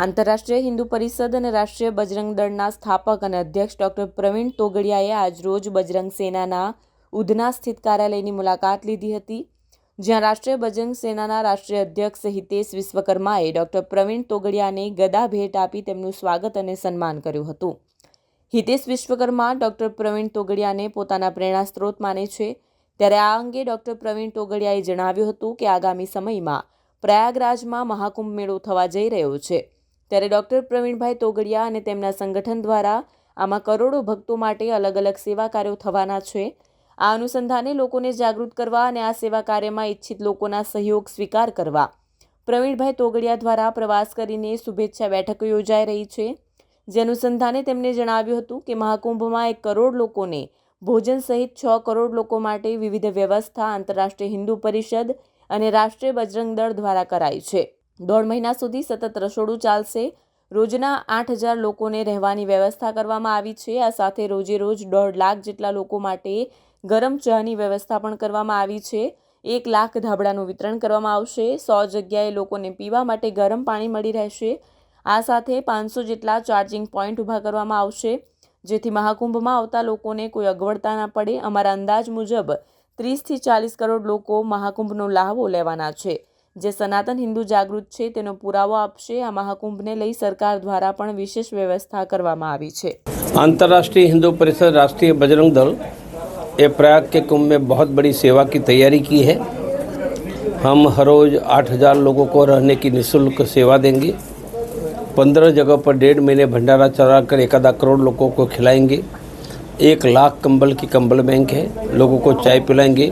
આંતરરાષ્ટ્રીય હિન્દુ પરિષદ અને રાષ્ટ્રીય બજરંગ દળના સ્થાપક અને અધ્યક્ષ ડૉક્ટર પ્રવીણ તોગડિયાએ આજરોજ બજરંગ સેનાના ઉધના સ્થિત કાર્યાલયની મુલાકાત લીધી હતી, જ્યાં રાષ્ટ્રીય બજરંગ સેનાના રાષ્ટ્રીય અધ્યક્ષ હિતેશ વિશ્વકર્માએ ડૉક્ટર પ્રવીણ તોગડિયાને ગદા ભેટ આપી તેમનું સ્વાગત અને સન્માન કર્યું હતું. હિતેશ વિશ્વકર્મા ડૉક્ટર પ્રવીણ તોગડિયાને પોતાના પ્રેરણા સ્ત્રોત માને છે, ત્યારે આ અંગે ડૉક્ટર પ્રવીણ તોગડિયાએ જણાવ્યું હતું કે આગામી સમયમાં પ્રયાગરાજમાં મહાકુંભ મેળો થવા જઈ રહ્યો છે, ત્યારે ડૉક્ટર પ્રવીણભાઈ તોગડિયા અને તેમના સંગઠન દ્વારા આમાં કરોડો ભક્તો માટે અલગ અલગ સેવા કાર્યો થવાના છે. આ અનુસંધાને લોકોને જાગૃત કરવા અને આ સેવા કાર્યમાં ઈચ્છિત લોકોના સહયોગ સ્વીકાર કરવા પ્રવીણભાઈ તોગડિયા દ્વારા પ્રવાસ કરીને શુભેચ્છા બેઠક યોજાઈ રહી છે, જે અનુસંધાને તેમણે જણાવ્યું હતું કે મહાકુંભમાં 1 કરોડ લોકોને ભોજન સહિત 6 કરોડ લોકો માટે વિવિધ વ્યવસ્થા આંતરરાષ્ટ્રીય હિન્દુ પરિષદ અને રાષ્ટ્રીય બજરંગ દળ દ્વારા કરાઈ છે. 1.5 મહિના સુધી સતત રસોડું ચાલશે. રોજના 8,000 લોકોને રહેવાની વ્યવસ્થા કરવામાં આવી છે. આ સાથે રોજે રોજ 1.5 લાખ જેટલા લોકો માટે ગરમ ચાની વ્યવસ્થા પણ કરવામાં આવી છે. 1 લાખ ધાબળાનું વિતરણ કરવામાં આવશે. 100 જગ્યાએ લોકોને પીવા માટે ગરમ પાણી મળી રહેશે. આ સાથે 500 જેટલા ચાર્જિંગ પોઈન્ટ ઊભા કરવામાં આવશે, જેથી મહાકુંભમાં આવતા લોકોને કોઈ અગવડતા ના પડે. અમારા અંદાજ મુજબ 30 થી 40 કરોડ લોકો મહાકુંભનો લાહવો લેવાના છે, જે સનાતન હિન્દુ જાગૃત છે તેનો પુરાવો આપશે. આ મહાકુંભને લઈ સરકાર દ્વારા પણ વિશેષ व्यवस्था કરવામાં આવી છે. अंतर्राष्ट्रीय हिंदू परिषद राष्ट्रीय बजरंग दल ये प्रयाग के कुंभ में बहुत बड़ी सेवा की तैयारी की है. हम हर रोज 8,000 लोगों को रहने की निःशुल्क सेवा देंगे. 15 जगह पर 1.5 महीने भंडारा चलाकर 1 करोड़ लोगों को खिलाएंगे. 1 लाख कंबल की कंबल बैंक है. लोगों को चाय पिलाएंगे.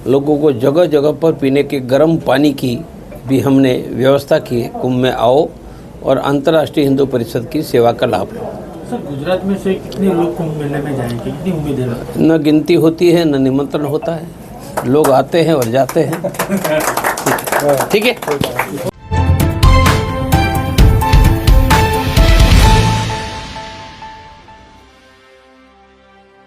लोगों को जगह जगह पर पीने के गर्म पानी की भी हमने व्यवस्था की है. कुंभ में आओ और अंतर्राष्ट्रीय हिंदू परिषद की सेवा का लाभ लो. सर, गुजरात में से कितने लोग कुंभ मेले में जाएंगे, कितनी उम्मीद है? न गिनती होती है, न निमंत्रण होता है. लोग आते हैं और जाते हैं. ठीक है.